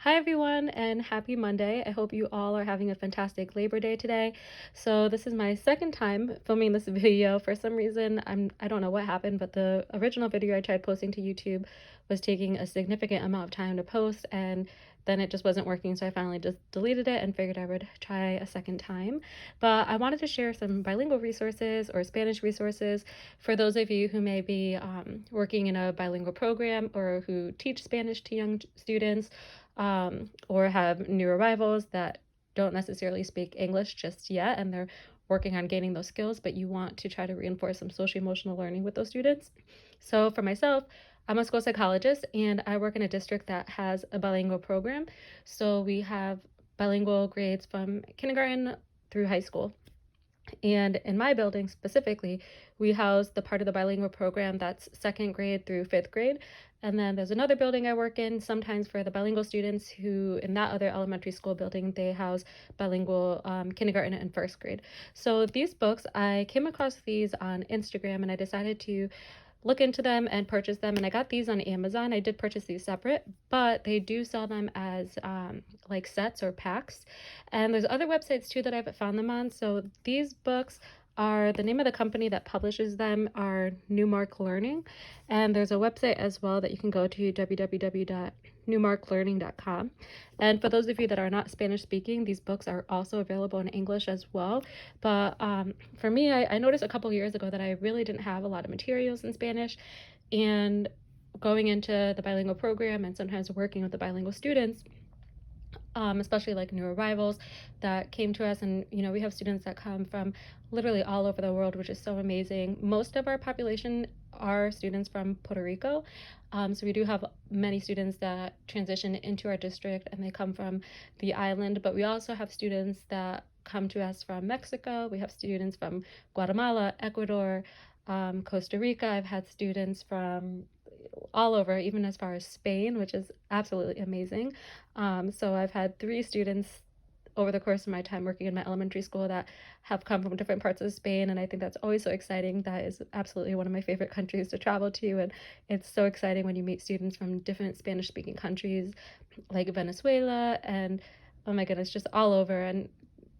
Hi everyone and happy Monday. I hope you all are having a fantastic Labor Day today. So this is my second time filming this video. For some reason, I don't know what happened, but the original video I tried posting to YouTube was taking a significant amount of time to post and then it just wasn't working, so I finally just deleted it and figured I would try a second time. But I wanted to share some bilingual resources or Spanish resources for those of you who may be working in a bilingual program or who teach Spanish to young students, or have new arrivals that don't necessarily speak English just yet and they're working on gaining those skills, but you want to try to reinforce some social emotional learning with those students. So for myself, I'm a school psychologist and I work in a district that has a bilingual program. So we have bilingual grades from kindergarten through high school. And in my building specifically, we house the part of the bilingual program that's second grade through fifth grade. And then there's another building I work in sometimes for the bilingual students who, in that other elementary school building, they house bilingual kindergarten and first grade. So these books, I came across these on Instagram and I decided to look into them and purchase them. And I got these on Amazon. I did purchase these separate, but they do sell them as like sets or packs. And there's other websites too that I've found them on. So these books are, the name of the company that publishes them are Newmark Learning. And there's a website as well that you can go to, www.newmarklearning.com. And for those of you that are not Spanish speaking, these books are also available in English as well. But for me, I noticed a couple years ago that I really didn't have a lot of materials in Spanish, and going into the bilingual program and sometimes working with the bilingual students, especially like new arrivals that came to us. And we have students that come from literally all over the world, which is so amazing. Most of our population are students from Puerto Rico, so we do have many students that transition into our district and they come from the island, but we also have students that come to us from Mexico. We have students from Guatemala, Ecuador, Costa Rica. I've had students from all over, even as far as Spain, which is absolutely amazing. So I've had 3 students over the course of my time working in my elementary school that have come from different parts of Spain, and I think that's always so exciting. That is absolutely one of my favorite countries to travel to, and it's so exciting when you meet students from different Spanish speaking countries like Venezuela and, oh my goodness, just all over. And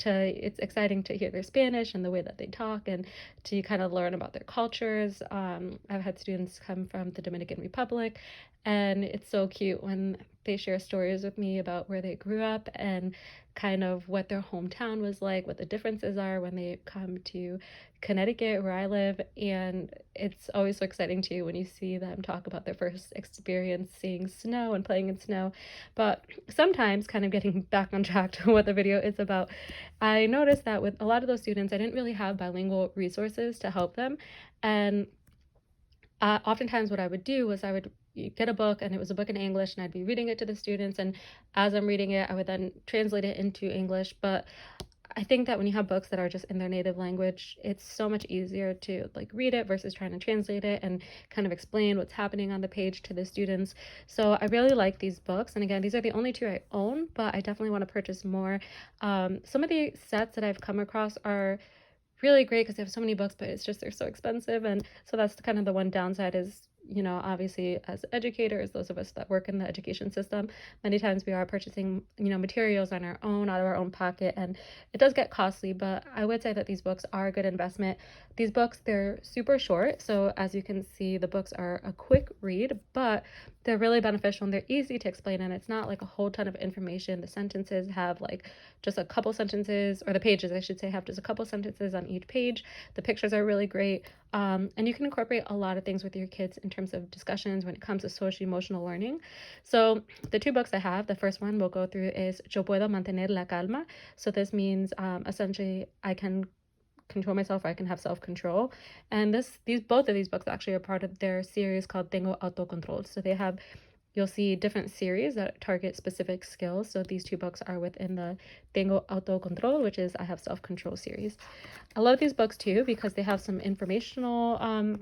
it's exciting to hear their Spanish and the way that they talk and to kind of learn about their cultures. I've had students come from the Dominican Republic, and it's so cute when they share stories with me about where they grew up and kind of what their hometown was like, what the differences are when they come to Connecticut, where I live. And it's always so exciting too when you see them talk about their first experience seeing snow and playing in snow. But sometimes, kind of getting back on track to what the video is about, I noticed that with a lot of those students, I didn't really have bilingual resources to help them. And oftentimes what I would do was I would get a book, and it was a book in English, and I'd be reading it to the students, and as I'm reading it I would then translate it into English. But I think that when you have books that are just in their native language, it's so much easier to like read it versus trying to translate it and kind of explain what's happening on the page to the students. So I really like these books, and again, these are the only 2 I own, but I definitely want to purchase more. Some of the sets that I've come across are really great because they have so many books, but it's just they're so expensive. And so that's kind of the one downside is, obviously as educators, those of us that work in the education system, many times we are purchasing, materials on our own, out of our own pocket, and it does get costly. But I would say that these books are a good investment. These books, they're super short. So as you can see, the books are a quick read, but they're really beneficial and they're easy to explain. And it's not like a whole ton of information. The sentences have like just a couple sentences, or the pages, I should say, have just a couple sentences on each page. The pictures are really great. And you can incorporate a lot of things with your kids in terms of discussions when it comes to social emotional learning. So the 2 books I have, the first one we'll go through is Yo puedo mantener la calma. So this means essentially I can control myself, or I can have self-control. And both of these books actually are part of their series called Tengo Autocontrol. So you'll see different series that target specific skills. So these 2 books are within the Tengo Autocontrol, which is I have self-control series. I love these books too because they have some informational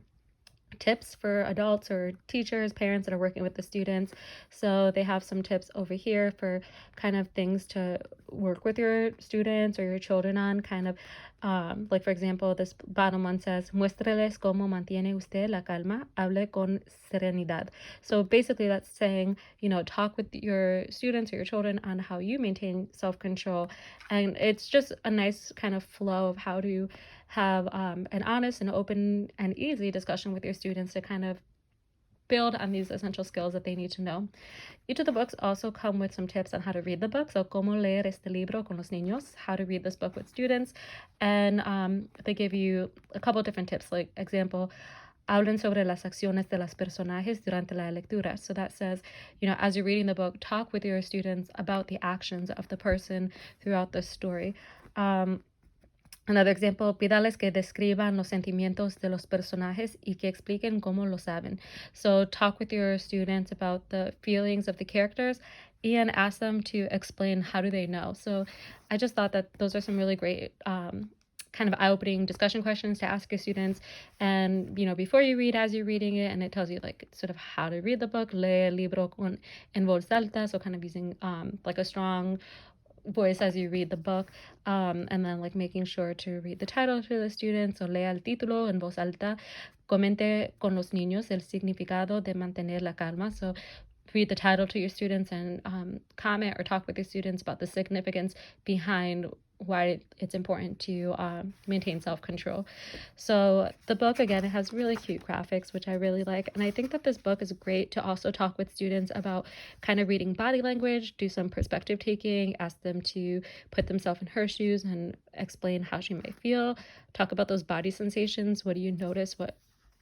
tips for adults or teachers, parents that are working with the students. So they have some tips over here for kind of things to work with your students or your children on, kind of Like, for example, this bottom one says, muéstreles cómo mantiene usted la calma, hable con serenidad. So basically, that's saying, talk with your students or your children on how you maintain self control. And it's just a nice kind of flow of how to have an honest and open and easy discussion with your students to kind of build on these essential skills that they need to know. Each of the books also come with some tips on how to read the book. So, cómo leer este libro con los niños, how to read this book with students. And they give you a couple of different tips, like example, hablen sobre las acciones de los personajes durante la lectura. So that says, as you're reading the book, talk with your students about the actions of the person throughout the story. Another example, pídales que describan los sentimientos de los personajes y que expliquen cómo lo saben. So talk with your students about the feelings of the characters and ask them to explain how do they know. So I just thought that those are some really great kind of eye-opening discussion questions to ask your students. And, before you read, as you're reading it, and it tells you like sort of how to read the book, lee el libro en voz alta, so kind of using like a strong voice as you read the book, and then like making sure to read the title to the students. So lea el título en voz alta, comente con los niños el significado de mantener la calma. So read the title to your students and comment or talk with your students about the significance behind why it's important to maintain self-control. So the book, again, it has really cute graphics, which I really like. And I think that this book is great to also talk with students about kind of reading body language, do some perspective taking, ask them to put themselves in her shoes and explain how she might feel, talk about those body sensations. What do you notice? What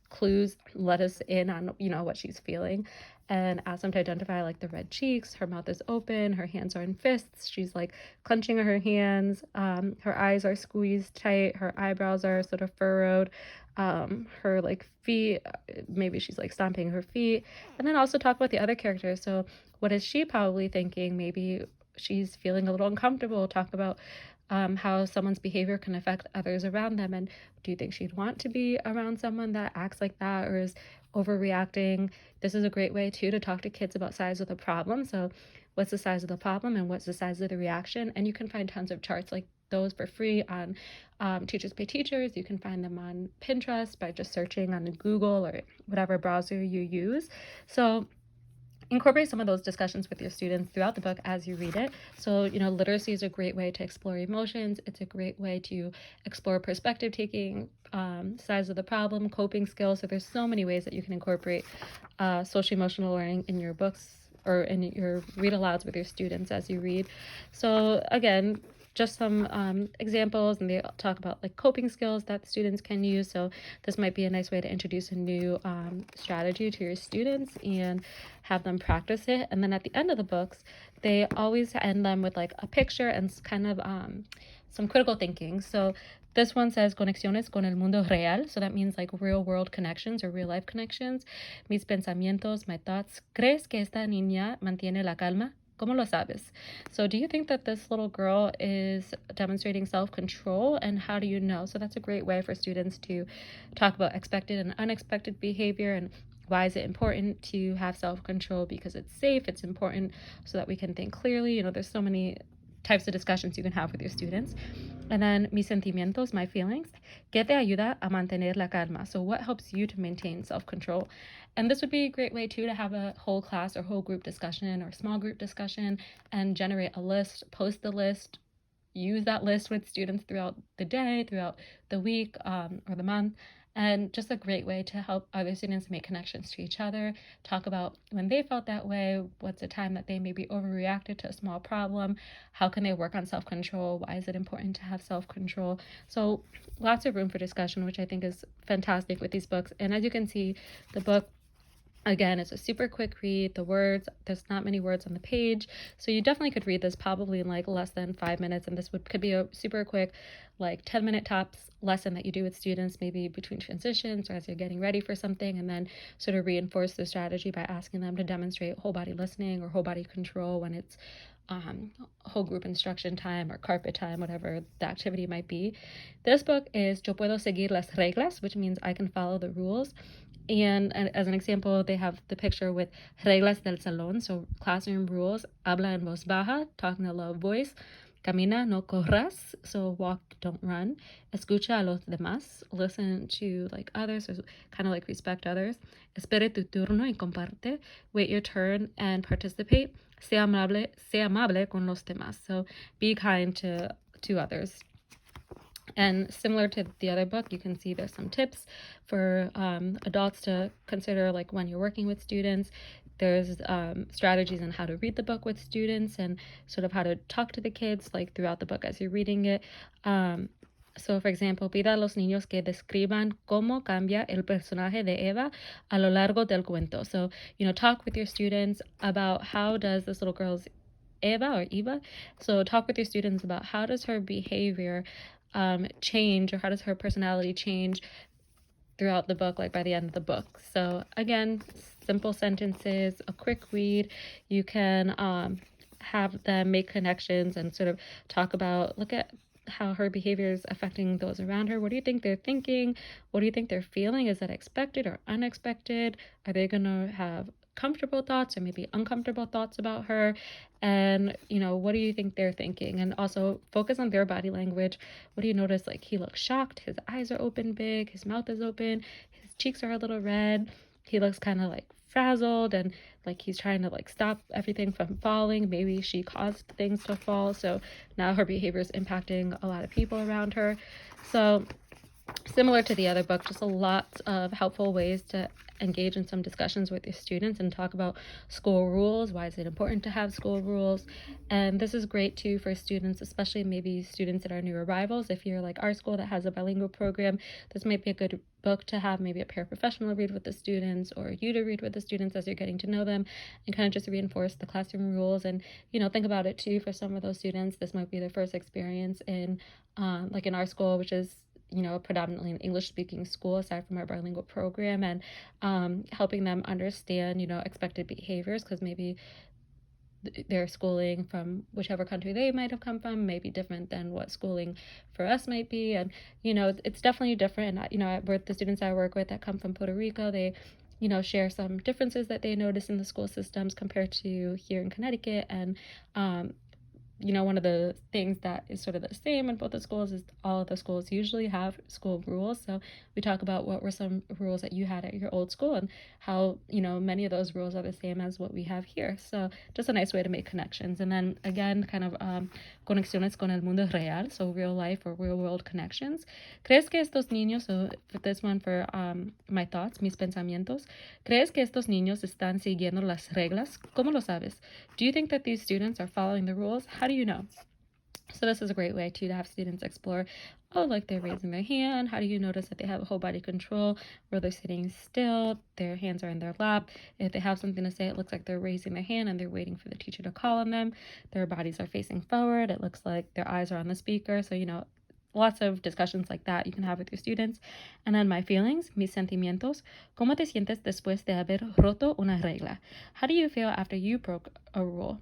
clues let us in on what she's feeling, and ask them to identify like the red cheeks, her mouth is open, her hands are in fists, she's like clenching her hands, her eyes are squeezed tight, her eyebrows are sort of furrowed, her like feet, maybe she's like stomping her feet. And then also talk about the other characters. So what is she probably thinking? Maybe she's feeling a little uncomfortable. Talk about how someone's behavior can affect others around them. And do you think she'd want to be around someone that acts like that or is overreacting? This is a great way too to talk to kids about size of the problem. So what's the size of the problem and what's the size of the reaction? And you can find tons of charts like those for free on Teachers Pay Teachers. You can find them on Pinterest by just searching on Google or whatever browser you use. So incorporate some of those discussions with your students throughout the book as you read it. So, literacy is a great way to explore emotions. It's a great way to explore perspective taking, size of the problem, coping skills. So there's so many ways that you can incorporate social emotional learning in your books or in your read alouds with your students as you read. So again, just some examples, and they talk about like coping skills that students can use. So this might be a nice way to introduce a new strategy to your students and have them practice it. And then at the end of the books, they always end them with like a picture and kind of some critical thinking. So this one says conexiones con el mundo real. So that means like real world connections or real life connections. Mis pensamientos, my thoughts. ¿Crees que esta niña mantiene la calma? ¿Cómo lo sabes? So do you think that this little girl is demonstrating self-control, and how do you know? So that's a great way for students to talk about expected and unexpected behavior, and why is it important to have self-control? Because it's safe, it's important so that we can think clearly. There's so many types of discussions you can have with your students. And then mis sentimientos, my feelings. ¿Qué te ayuda a mantener la calma? So what helps you to maintain self-control? And this would be a great way too to have a whole class or whole group discussion or small group discussion and generate a list, post the list, use that list with students throughout the day, throughout the week, or the month. And just a great way to help other students make connections to each other, talk about when they felt that way, what's a time that they maybe overreacted to a small problem, how can they work on self-control, why is it important to have self-control. So lots of room for discussion, which I think is fantastic with these books. And as you can see, the book, again, it's a super quick read. There's not many words on the page. So you definitely could read this probably in like less than 5 minutes. And this could be a super quick, like 10-minute tops lesson that you do with students, maybe between transitions or as you're getting ready for something, and then sort of reinforce the strategy by asking them to demonstrate whole body listening or whole body control when it's whole group instruction time or carpet time, whatever the activity might be. This book is Yo puedo seguir las reglas, which means I can follow the rules. And as an example, they have the picture with reglas del salón, so classroom rules, habla en voz baja, talk in a low voice, Camina, no corras, so walk, don't run. Escucha a los demás, listen to like others, or kind of like respect others. Espere tu turno y comparte, wait your turn and participate. Sé amable con los demás, so be kind to others. And similar to the other book, you can see there's some tips for adults to consider, like when you're working with students. There's strategies on how to read the book with students and sort of how to talk to the kids like throughout the book as you're reading it. So, for example, pida a los niños que describan cómo cambia el personaje de Eva a lo largo del cuento. So, talk with your students about how does this little girl's Eva. So talk with your students about how does her behavior change, or how does her personality change throughout the book, like by the end of the book. So again, simple sentences, a quick read. You can have them make connections and sort of look at how her behavior is affecting those around her. What do you think they're thinking? What do you think they're feeling? Is that expected or unexpected? Are they going to have comfortable thoughts or maybe uncomfortable thoughts about her? And what do you think they're thinking? And also focus on their body language. What do you notice? Like, he looks shocked, his eyes are open big, his mouth is open, his cheeks are a little red, he looks kind of like frazzled and like he's trying to like stop everything from falling. Maybe she caused things to fall, so now her behavior is impacting a lot of people around her. So similar to the other book, just a lot of helpful ways to engage in some discussions with your students and talk about school rules. Why is it important to have school rules? And this is great too for students, especially maybe students that are new arrivals. If you're like our school that has a bilingual program, this might be a good book to have maybe a paraprofessional read with the students, or you to read with the students as you're getting to know them, and kind of just reinforce the classroom rules. And think about it too, for some of those students, this might be their first experience in like in our school, which is predominantly an English-speaking school aside from our bilingual program, and helping them understand, expected behaviors, because maybe their schooling from whichever country they might have come from may be different than what schooling for us might be. And, it's definitely different. And, with the students I work with that come from Puerto Rico, they share some differences that they notice in the school systems compared to here in Connecticut. And one of the things that is sort of the same in both the schools is all of the schools usually have school rules. So we talk about what were some rules that you had at your old school, and how, many of those rules are the same as what we have here. So just a nice way to make connections. And then again, kind of conexiones con el mundo real, so real life or real world connections. ¿Crees que estos niños, so for this one for my thoughts, mis pensamientos, ¿crees que estos niños están siguiendo las reglas? ¿Cómo lo sabes? Do you think that these students are following the rules? How do you know? So this is a great way too to have students explore, like they're raising their hand. How do you notice that they have a whole body control, where they're sitting still, their hands are in their lap? If they have something to say, it looks like they're raising their hand and they're waiting for the teacher to call on them. Their bodies are facing forward. It looks like their eyes are on the speaker. So, lots of discussions like that you can have with your students. And then my feelings, mis sentimientos. ¿Cómo te sientes después de haber roto una regla? How do you feel after you broke a rule?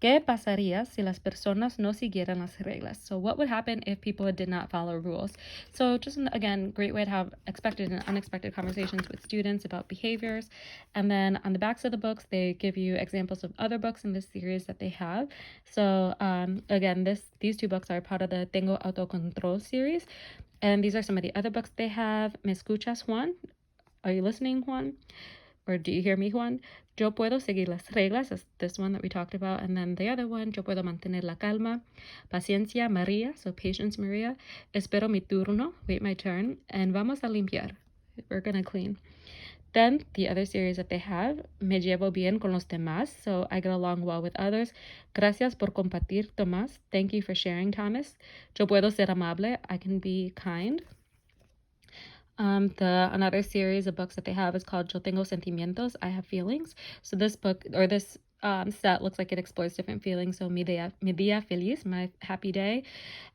¿Qué pasaría si las personas no siguieran las reglas? So what would happen if people did not follow rules? So just, again, great way to have expected and unexpected conversations with students about behaviors. And then on the backs of the books, they give you examples of other books in this series that they have. So again, these two books are part of the Tengo Autocontrol series. And these are some of the other books they have. ¿Me escuchas, Juan? Are you listening, Juan? Or do you hear me, Juan? Yo puedo seguir las reglas, is this one that we talked about. And then the other one, yo puedo mantener la calma. Paciencia, María, so patience, Maria. Espero mi turno, wait my turn. And vamos a limpiar, we're gonna clean. Then the other series that they have, me llevo bien con los demás, so I get along well with others. Gracias por compartir, Tomás. Thank you for sharing, Thomas. Yo puedo ser amable, I can be kind. Another series of books that they have is called Yo Tengo Sentimientos, I Have Feelings. So this book, or this set, looks like it explores different feelings. So mi día feliz, my happy day.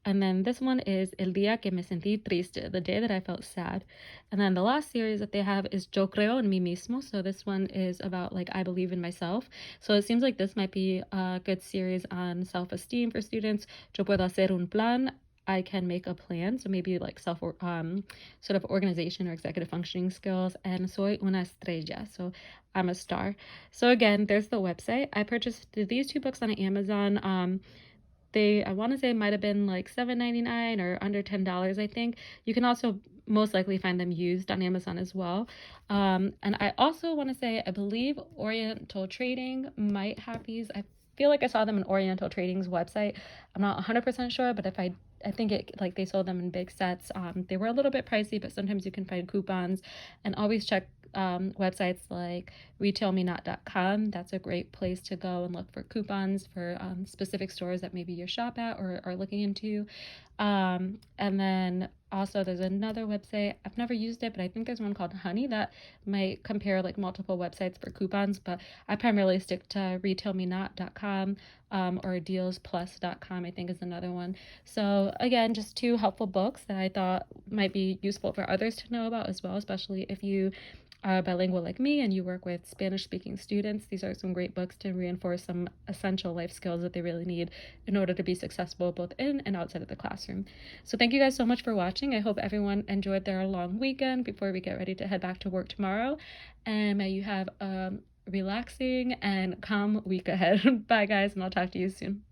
And then this one is El día que me sentí triste, the day that I felt sad. And then the last series that they have is Yo creo en mí mismo. So this one is about like I believe in myself. So it seems like this might be a good series on self-esteem for students. Yo puedo hacer un plan, I can make a plan. So maybe like sort of organization or executive functioning skills. And soy una estrella, so I'm a star. So again, there's the website. I purchased these two books on Amazon. I want to say might have been like $7.99 or under $10, I think. You can also most likely find them used on Amazon as well. And I also want to say I believe Oriental Trading might have these. I feel like I saw them in Oriental Trading's website. I'm not 100% sure, but if I think it like they sold them in big sets. They were a little bit pricey, but sometimes you can find coupons. And always check websites like retailmenot.com. That's a great place to go and look for coupons for specific stores that maybe you shop at or are looking into. And then also there's another website. I've never used it, but I think there's one called Honey that might compare like multiple websites for coupons, but I primarily stick to retailmenot.com or dealsplus.com, I think is another one. So again, just two helpful books that I thought might be useful for others to know about as well, especially if you are bilingual like me and you work with Spanish speaking students. These are some great books to reinforce some essential life skills that they really need in order to be successful both in and outside of the classroom. So thank you guys so much for watching. I hope everyone enjoyed their long weekend before we get ready to head back to work tomorrow. And may you have a relaxing and calm week ahead. Bye guys, and I'll talk to you soon.